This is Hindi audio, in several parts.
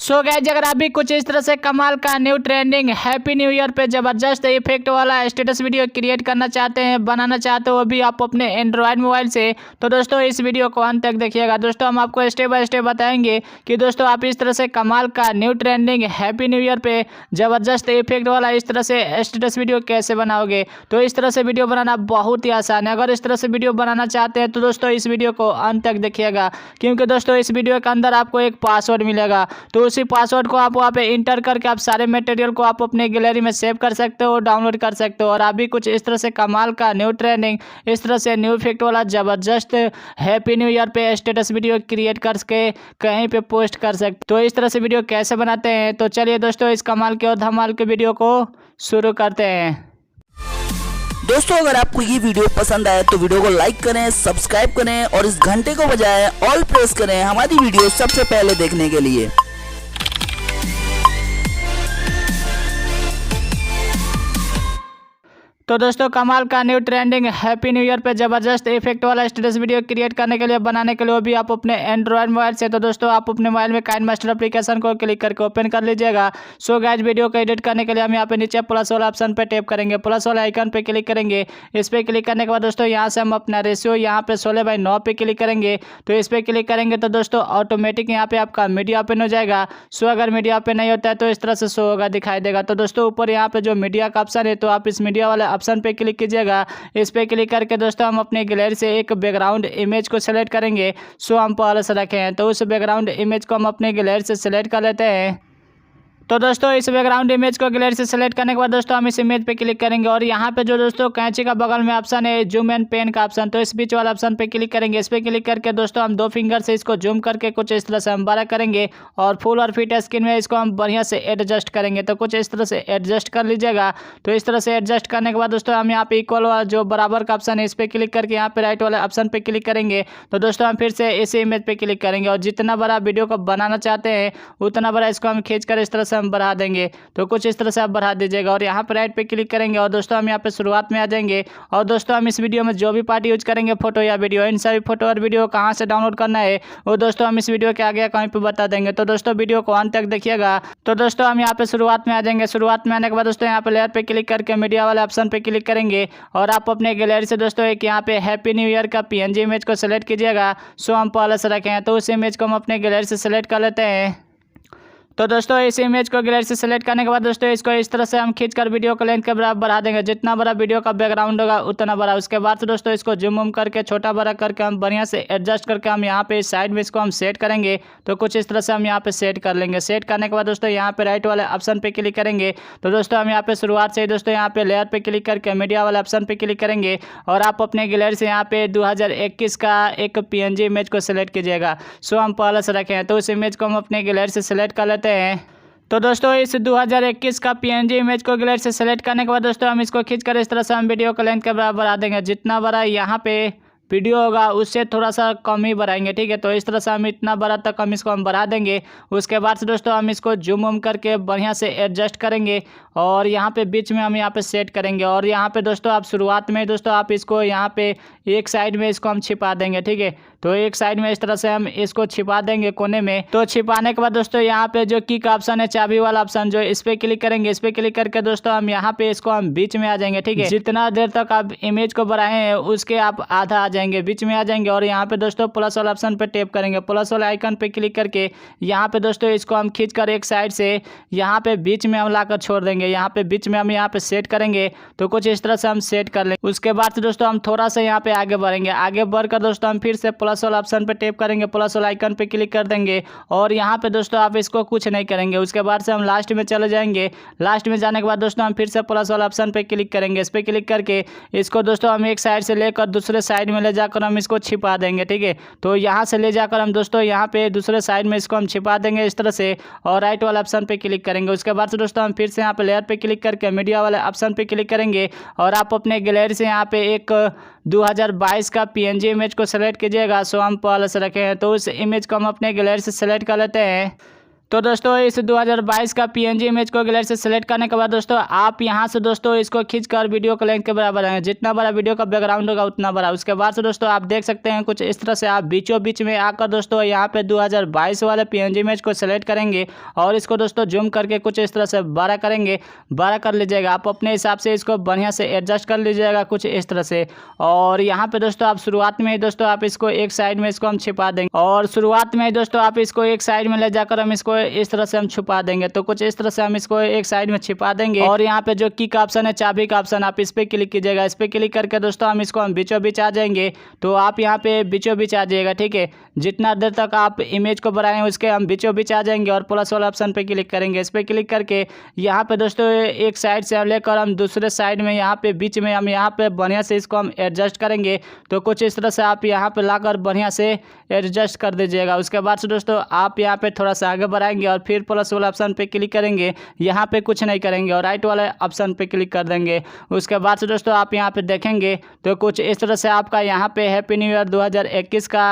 सो गाइस, अगर आप भी कुछ इस तरह से कमाल का new trending happy new year पे जबरदस्त इफेक्ट वाला स्टेटस वीडियो क्रिएट करना चाहते हैं, बनाना चाहते हो, वो भी आप अपने एंड्रॉयड मोबाइल से, तो दोस्तों इस वीडियो को अंत तक देखिएगा। दोस्तों हम आपको स्टेप बाय स्टेप बताएंगे कि दोस्तों आप इस तरह से कमाल का new trending happy new year पे जबरदस्त इफेक्ट वाला इस तरह से स्टेटस वीडियो कैसे बनाओगे। तो इस तरह से वीडियो बनाना बहुत ही आसान है। अगर इस तरह से वीडियो बनाना चाहते हैं तो दोस्तों इस वीडियो को अंत तक देखिएगा, क्योंकि दोस्तों इस वीडियो के अंदर आपको एक पासवर्ड मिलेगा। तो उसी पासवर्ड को आप वहाँ पे इंटर करके आप सारे मटेरियल को आप अपने गैलरी में सेव कर सकते हो, डाउनलोड कर सकते हो, और आप भी कुछ इस तरह से कमाल का न्यू ट्रेंडिंग इस तरह से न्यू इफेक्ट वाला जबरदस्त हैप्पी न्यू ईयर पे स्टेटस वीडियो क्रिएट करके कहीं पे पोस्ट कर सकते। तो इस तरह से वीडियो कैसे बनाते हैं, तो चलिए दोस्तों इस कमाल के और धमाल के वीडियो को शुरू करते हैं। दोस्तों अगर आपको ये वीडियो पसंद आए तो वीडियो को लाइक करें, सब्सक्राइब करें और इस घंटे को बजाय ऑल प्रेस करें हमारी वीडियो सबसे पहले देखने के लिए। तो दोस्तों कमाल का new trending happy new year पे जबरदस्त इफेक्ट वाला स्टेटस वीडियो क्रिएट करने के लिए, बनाने के लिए, वो भी आप अपने एंड्रॉयड मोबाइल से। तो दोस्तों आप अपने मोबाइल में काइन मास्टर एप्लीकेशन को क्लिक करके ओपन कर लीजिएगा। सो गाइस, वीडियो को एडिट करने के लिए हम यहाँ पे नीचे प्लस वाला ऑप्शन पे टैप करेंगे, प्लस वाला आइकन पे क्लिक करेंगे। इस पर क्लिक करने के बाद दोस्तों यहाँ से हम अपना रेशियो यहाँ पे 16:9 पे क्लिक करेंगे। तो इस पर क्लिक करेंगे तो दोस्तों ऑटोमेटिक यहाँ पे आपका मीडिया ओपन हो जाएगा। सो अगर मीडिया ओपन नहीं होता है तो इस तरह से शो होगा, दिखाई देगा। तो दोस्तों ऊपर यहाँ पे जो मीडिया का ऑप्शन है, तो आप इस मीडिया वाले ऑप्शन पे क्लिक कीजिए। इस पे क्लिक करके दोस्तों हम अपने गैलरी से एक बैकग्राउंड इमेज को सेलेक्ट करेंगे। सो हम पहले से रखे हैं, तो उस बैकग्राउंड इमेज को हम अपने गैलरी से सेलेक्ट कर लेते हैं। तो दोस्तों इस बैकग्राउंड इमेज को गैलरी से सेलेक्ट करने के बाद दोस्तों हम इस इमेज पे क्लिक करेंगे, और यहाँ पे जो दोस्तों कैंची का बगल में ऑप्शन है जूम एंड पेन का ऑप्शन, तो इस बीच वाला ऑप्शन पे क्लिक करेंगे। इस पे क्लिक करके दोस्तों हम 2 फिंगर से इसको जूम करके कुछ इस तरह से हम बड़ा करेंगे, और फुल और फिट स्क्रीन में इसको हम बढ़िया से एडजस्ट करेंगे। तो कुछ इस तरह से एडजस्ट कर लीजिएगा। तो इस तरह से एडजस्ट करने के बाद दोस्तों हम यहाँ पे इक्वल वाला जो बराबर का ऑप्शन है, इस पे क्लिक करके यहाँ पे राइट वाले ऑप्शन पे क्लिक करेंगे। तो दोस्तों हम फिर से इसी इमेज पे क्लिक करेंगे, और जितना बड़ा वीडियो को बनाना चाहते हैं उतना बड़ा इसको हम खींच कर इस तरह से हम बढ़ा देंगे। तो कुछ इस तरह से आप बढ़ा दीजिएगा, और यहाँ पर राइट पे क्लिक करेंगे, और दोस्तों हम यहाँ पे शुरुआत में आ जाएंगे। और दोस्तों हम इस वीडियो में जो भी पार्ट यूज करेंगे, फोटो या वीडियो, इन सभी फोटो और वीडियो कहाँ से डाउनलोड करना है वो दोस्तों हम इस वीडियो के आगे कहीं पे बता देंगे। तो दोस्तों वीडियो को अंत तक देखिएगा। तो दोस्तों हम यहाँ पे शुरुआत में आ जाएंगे। शुरुआत में आने के बाद दोस्तों यहाँ पे लेयर पे क्लिक करके मीडिया वाले ऑप्शन पे क्लिक करेंगे, और आप अपने गैलरी से दोस्तों एक यहाँ पे हैप्पी न्यू ईयर का PNG इमेज को सेलेक्ट कीजिएगा। सो हम पहले से रखे हैं, तो उस इमेज को हम अपने गैलरी से सेलेक्ट कर लेते हैं। तो दोस्तों इस इमेज को गैलरी से सेलेक्ट करने के बाद दोस्तों इसको इस तरह से हम खींचकर वीडियो को लेंथ के बराबर बढ़ा देंगे, जितना बड़ा वीडियो का बैकग्राउंड होगा उतना बड़ा। उसके बाद से दोस्तों इसको जूम उम करके छोटा बड़ा करके हम बढ़िया से एडजस्ट करके हम यहाँ पे इस साइड में इसको हम सेट करेंगे। तो कुछ इस तरह से हम यहाँ पे सेट कर लेंगे। सेट करने के बाद दोस्तों यहाँ पे राइट वाले ऑप्शन पे क्लिक करेंगे। तो दोस्तों हम यहाँ पे शुरुआत से ही दोस्तों यहाँ पे लेयर पे क्लिक करके मीडिया वाले ऑप्शन पे क्लिक करेंगे, और आप अपने गैलरी से यहाँ पे 2021 का एक PNG इमेज को सिलेक्ट कीजिएगा। सो हम पहले से रखे हैं, तो उस इमेज को हम अपने गैलरी से सिलेक्ट कर लेते हैं। तो दोस्तों इस 2021 का PNG इमेज को गैलरी से सेलेक्ट करने के बाद दोस्तों हम इसको खींचकर इस तरह से हम वीडियो को लेंथ के बराबर बढ़ा देंगे। जितना बड़ा यहाँ पे वीडियो होगा उससे थोड़ा सा कम ही बढ़ाएंगे, ठीक है। तो इस तरह से हम इतना बड़ा तक हम इसको हम बढ़ा देंगे। उसके बाद से दोस्तों हम इसको जूम उम करके बढ़िया से एडजस्ट करेंगे, और यहाँ पे बीच में हम यहाँ पे सेट करेंगे। और यहाँ पे दोस्तों आप शुरुआत में दोस्तों आप इसको यहाँ पे एक साइड में इसको हम छिपा देंगे, ठीक है। तो एक साइड में इस तरह से हम इसको छिपा देंगे कोने में। तो छिपाने के बाद दोस्तों यहाँ पे जो की का ऑप्शन है, चाबी वाला ऑप्शन, जो इस पे क्लिक करेंगे। इस पे क्लिक करके दोस्तों हम यहाँ पे इसको हम बीच में आ जाएंगे, ठीक है। जितना देर तक आप इमेज को बढ़ाए हैं उसके आप आधा आ जाएंगे, बीच में आ जाएंगे, और यहाँ पे दोस्तों प्लस वाला ऑप्शन पे टैप करेंगे। प्लस वाले आइकन पे क्लिक करके यहाँ पे दोस्तों इसको हम खींचकर एक साइड से यहाँ पे बीच में हम लाकर छोड़ देंगे। यहाँ पे बीच में हम यहाँ पे सेट करेंगे। तो कुछ इस तरह से हम सेट कर लेंगे। उसके बाद से दोस्तों हम थोड़ा सा यहाँ पे आगे बढ़ेंगे। आगे बढ़कर दोस्तों हम फिर से प्लस वाला ऑप्शन पे टैप करेंगे, प्लस वाला आइकन पे क्लिक कर देंगे, और यहाँ पे दोस्तों आप इसको कुछ नहीं करेंगे। उसके बाद से हम लास्ट में चले जाएंगे। लास्ट में जाने के बाद दोस्तों हम फिर से प्लस वाला ऑप्शन पे क्लिक करेंगे। इस पे क्लिक करके इसको दोस्तों हम एक साइड से लेकर दूसरे साइड में ले जाकर हम इसको छिपा देंगे, ठीक है। तो यहाँ से ले जाकर हम दोस्तों यहाँ पे दूसरे साइड में इसको हम छिपा देंगे इस तरह से, और राइट वाला ऑप्शन पे क्लिक करेंगे। उसके बाद से दोस्तों हम फिर से यहाँ पे लेयर पे क्लिक करके मीडिया वाले ऑप्शन पे क्लिक करेंगे, और आप अपने गैलरी से यहाँ पे एक 2022 का PNG इमेज को सेलेक्ट कीजिएगा। सो हम पहले से रखे हैं, तो उस इमेज को हम अपने गैलरी से सेलेक्ट कर लेते हैं। तो दोस्तों इस 2022 का पीएनजी इमेज को गैलरी से सिलेक्ट करने के बाद दोस्तों आप यहां से दोस्तों इसको खींचकर वीडियो के लेंथ के बराबर है, जितना बड़ा वीडियो का बैकग्राउंड होगा उतना बड़ा। उसके बाद से दोस्तों आप देख सकते हैं कुछ इस तरह से आप बीचों बीच में आकर दोस्तों यहां पे 2022 वाले पीएनजी इमेज को सिलेक्ट करेंगे और इसको दोस्तों जूम करके कुछ इस तरह से बड़ा करेंगे, बड़ा कर लीजिएगा। आप अपने हिसाब से इसको बढ़िया से एडजस्ट कर लीजिएगा कुछ इस तरह से। और यहाँ पे दोस्तों आप शुरुआत में ही दोस्तों आप इसको एक साइड में इसको हम छिपा देंगे और शुरुआत में ही दोस्तों आप इसको एक साइड में ले जाकर हम इसको इस तरह से हम छुपा देंगे। तो कुछ इस तरह से हम इसको एक साइड में छिपा देंगे और यहाँ पे जो की का ऑप्शन है, चाबी का ऑप्शन, आप इस पे क्लिक कीजिएगा। इस पे क्लिक करके दोस्तों हम बीचों बीच आ जाएंगे। तो आप यहाँ पे बीचों बीच आ जाइएगा, ठीक है। जितना देर तक आप इमेज को बढ़ाएं उसके हम बीचों बीच आ जाएंगे और प्लस वाला ऑप्शन पे क्लिक करेंगे। इस पे क्लिक करके यहाँ पे दोस्तों एक साइड से लेकर हम दूसरे साइड में यहाँ पे बीच में हम यहाँ पे बढ़िया से इसको हम एडजस्ट करेंगे। तो कुछ इस तरह से आप यहाँ पे लाकर बढ़िया से एडजस्ट कर दीजिएगा। उसके बाद से दोस्तों आप यहाँ पे थोड़ा सा आगे बढ़ाएंगे और फिर प्लस वाला ऑप्शन पे क्लिक करेंगे। यहाँ पे कुछ नहीं करेंगे और राइट वाले ऑप्शन पे क्लिक कर देंगे। उसके बाद से दोस्तों आप यहाँ पे देखेंगे तो कुछ इस तरह से आपका यहाँ पे हैप्पी न्यू ईयर 2021 का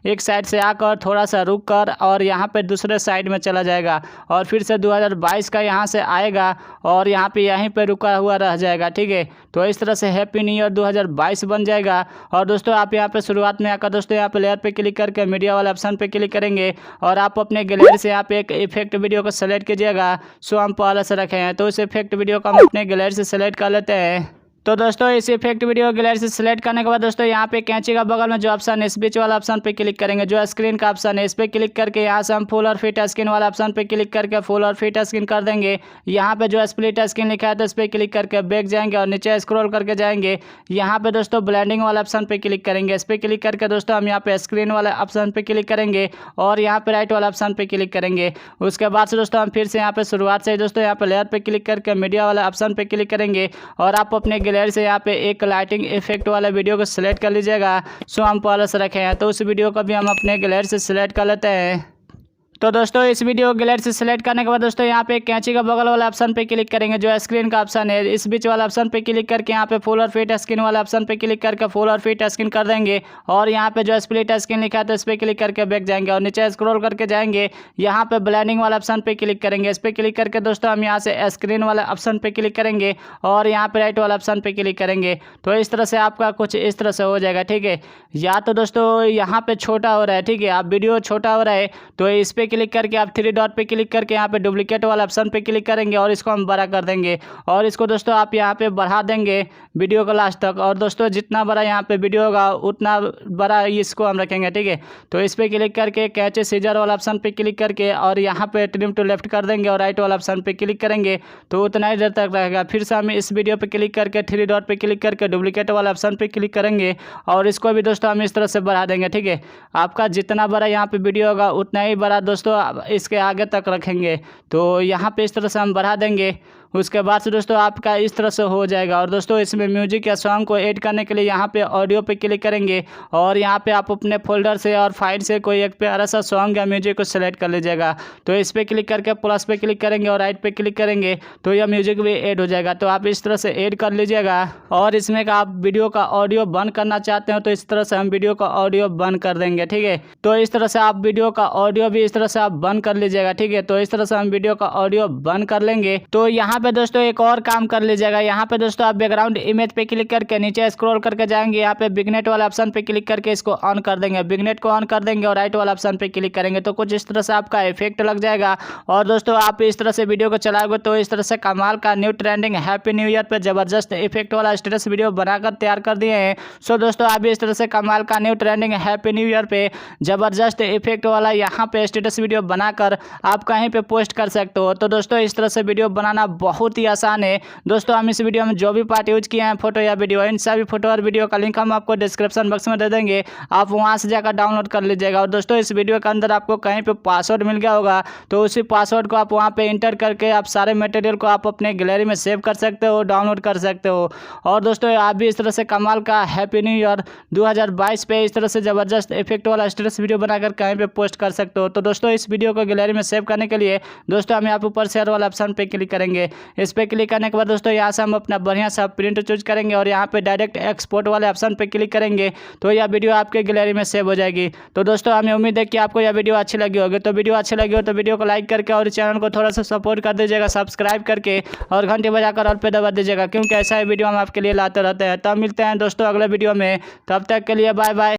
एक साइड से आकर थोड़ा सा रुक कर और यहाँ पे दूसरे साइड में चला जाएगा और फिर से 2022 का यहाँ से आएगा और यहाँ पे यहीं पे रुका हुआ रह जाएगा, ठीक है। तो इस तरह से हैप्पी न्यू ईयर 2022 बन जाएगा। और दोस्तों आप यहाँ पे शुरुआत में आकर दोस्तों यहाँ पे लेयर पे क्लिक करके मीडिया वाले ऑप्शन पे क्लिक करेंगे और आप अपने गैलरी से यहाँ पे एक इफेक्ट वीडियो को सेलेक्ट कीजिएगा। सो हम पहले से रखे हैं तो उस इफेक्ट वीडियो को हम अपने गैलरी से सेलेक्ट कर लेते हैं। तो दोस्तों इस इफेक्ट वीडियो गैलरी से सिलेक्ट करने के बाद दोस्तों यहाँ पे कैंची का बगल में जो ऑप्शन है, इस बीच वाला ऑप्शन पे क्लिक करेंगे। जो स्क्रीन का ऑप्शन है इस पे क्लिक करके यहाँ से हम फुल और फिट स्क्रीन वाला ऑप्शन पे क्लिक करके फुल और फिट स्क्रीन कर देंगे। यहाँ पे जो स्प्लिट स्क्रीन लिखा है तो इस पे क्लिक करके बैक जाएंगे और नीचे स्क्रॉल करके जाएंगे। यहाँ पे दोस्तों ब्लेंडिंग वाला ऑप्शन पे क्लिक करेंगे। इस पे क्लिक करके दोस्तों हम यहाँ पे स्क्रीन वाला ऑप्शन पे क्लिक करेंगे और यहाँ पे राइट वाला ऑप्शन पे क्लिक करेंगे। उसके बाद से दोस्तों हम फिर से यहाँ पे शुरुआत से दोस्तों यहाँ पे लेयर पे क्लिक करके मीडिया वाला ऑप्शन पे क्लिक करेंगे और आप अपने गैलरी से यहाँ पे एक लाइटिंग इफेक्ट वाला वीडियो को सिलेक्ट कर लीजिएगा। सो हम पहले से रखे हैं तो उस वीडियो को भी हम अपने गैलरी से सिलेक्ट कर लेते हैं। तो दोस्तों इस वीडियो गैलरी से सिलेक्ट करने के बाद दोस्तों यहाँ पे कैंची का बगल वाला ऑप्शन पे क्लिक करेंगे। जो स्क्रीन का ऑप्शन है इस बीच वाला ऑप्शन पे क्लिक करके यहाँ पे फुल और फिट स्क्रीन वाला ऑप्शन पे क्लिक करके फुल और फिट स्क्रीन कर देंगे और यहाँ पे जो स्प्लिट स्क्रीन लिखा है तो इस पे क्लिक करके बैक जाएंगे और नीचे स्क्रॉल करके जाएंगे। यहाँ पे ब्लेंडिंग वाला ऑप्शन पे क्लिक करेंगे। इस पे क्लिक करके दोस्तों हम यहाँ से स्क्रीन वाला ऑप्शन पे क्लिक करेंगे और यहाँ पे राइट वाला ऑप्शन पे क्लिक करेंगे। तो इस तरह से आपका कुछ इस तरह से हो जाएगा, ठीक है। या तो दोस्तों यहाँ पे छोटा हो रहा है, ठीक है, आप वीडियो छोटा हो रहा है तो इस पे क्लिक करके आप डॉट पे क्लिक करके यहाँ पे डुप्लीकेट वाला ऑप्शन पे क्लिक करेंगे और इसको हम बड़ा कर देंगे और इसको दोस्तों आप यहाँ पे बढ़ा देंगे वीडियो को लास्ट तक। और दोस्तों जितना बड़ा यहाँ पे वीडियो होगा उतना बड़ा इसको हम रखेंगे, ठीक है। तो इस पे क्लिक करके कैचे सीजर वाला ऑप्शन पे क्लिक करके और यहाँ पे ट्रिम टू लेफ्ट कर देंगे और राइट वाला ऑप्शन पे क्लिक करेंगे तो उतना ही देर तक रहेगा। फिर से हम इस वीडियो पे क्लिक करके 3 डॉट पे क्लिक करके डुप्लीकेट वाला ऑप्शन पे क्लिक करेंगे और इसको भी दोस्तों हम इस तरह से बढ़ा देंगे, ठीक है। आपका जितना बड़ा यहाँ पे वीडियो होगा उतना ही बड़ा दोस्तों इसके आगे तक रखेंगे। तो यहाँ पे इस तरह से हम बढ़ा देंगे। उसके बाद से दोस्तों आपका इस तरह से हो जाएगा। और दोस्तों इसमें म्यूजिक या सॉन्ग को ऐड करने के लिए यहाँ पे ऑडियो पे क्लिक करेंगे और यहाँ पे आप अपने फोल्डर से और फाइल से कोई एक प्यारा सा सॉन्ग या म्यूजिक को सिलेक्ट कर लीजिएगा। तो इस पे क्लिक करके प्लस पे क्लिक करेंगे और राइट पे क्लिक करेंगे तो यह म्यूजिक भी ऐड हो जाएगा। तो आप इस तरह से ऐड कर लीजिएगा। और इसमें का आप वीडियो का ऑडियो बंद करना चाहते हो तो इस तरह से हम वीडियो का ऑडियो बंद कर देंगे, ठीक है। तो इस तरह से आप वीडियो का ऑडियो भी इस तरह से आप बंद कर लीजिएगा, ठीक है। तो इस तरह से हम वीडियो का ऑडियो बंद कर लेंगे। तो यहाँ पे दोस्तों एक और काम कर लीजिएगा। यहाँ पे दोस्तों आप बैकग्राउंड इमेज पे क्लिक करके नीचे स्क्रॉल करके जाएंगे। यहाँ पे बिगनेट वाला ऑप्शन पे क्लिक करके इसको ऑन कर देंगे, बिगनेट को ऑन कर देंगे और राइट वाला ऑप्शन पे क्लिक करेंगे तो कुछ इस तरह से आपका इफेक्ट लग जाएगा। और दोस्तों आप इस तरह से वीडियो को चलाओगे तो इस तरह से कमाल का new trending happy new year पे जबरदस्त इफेक्ट वाला स्टेटस वीडियो बनाकर तैयार कर दिए हैं। सो दोस्तों आप इस तरह से कमाल का new trending happy new year पे जबरदस्त इफेक्ट वाला यहाँ पे स्टेटस वीडियो बनाकर आप कहीं पे पोस्ट कर सकते हो। तो दोस्तों इस तरह से वीडियो बनाना बहुत ही आसान है। दोस्तों हम इस वीडियो में जो भी पार्ट यूज किए हैं फोटो या वीडियो, इन सभी फोटो और वीडियो का लिंक हम आपको डिस्क्रिप्शन बॉक्स में दे देंगे, आप वहां से जाकर डाउनलोड कर लीजिएगा। और दोस्तों इस वीडियो के अंदर आपको कहीं पे पासवर्ड मिल गया होगा तो उसी पासवर्ड को आप वहां पे इंटर करके आप सारे मटेरियल को आप अपने गैलरी में सेव कर सकते हो, डाउनलोड कर सकते हो। और दोस्तों आप भी इस तरह से कमाल का हैप्पी न्यू ईयर 2022 पे इस तरह से जबरदस्त इफेक्ट वाला स्टेटस वीडियो बनाकर कहीं पे पोस्ट कर सकते हो। तो दोस्तों इस वीडियो को गैलरी में सेव करने के लिए दोस्तों हम यहाँ पे ऊपर शेयर वाला ऑप्शन पे क्लिक करेंगे इस पर क्लिक करने के बाद दोस्तों यहाँ से हम अपना बढ़िया सा प्रिंट चूज करेंगे और यहाँ पे डायरेक्ट एक्सपोर्ट वाले ऑप्शन पे क्लिक करेंगे तो यह वीडियो आपके गैलरी में सेव हो जाएगी। तो दोस्तों हमें उम्मीद है कि आपको यह वीडियो अच्छी लगी होगी। तो वीडियो अच्छी लगी हो तो वीडियो को लाइक करके और चैनल को थोड़ा सा सपोर्ट कर दीजिएगा सब्सक्राइब करके और घंटी बजाकर ऑल पे दबा दीजिएगा, क्योंकि ऐसा ही वीडियो हम आपके लिए लाते रहते हैं। तब मिलते हैं दोस्तों अगले वीडियो में, तब तक के लिए बाय बाय।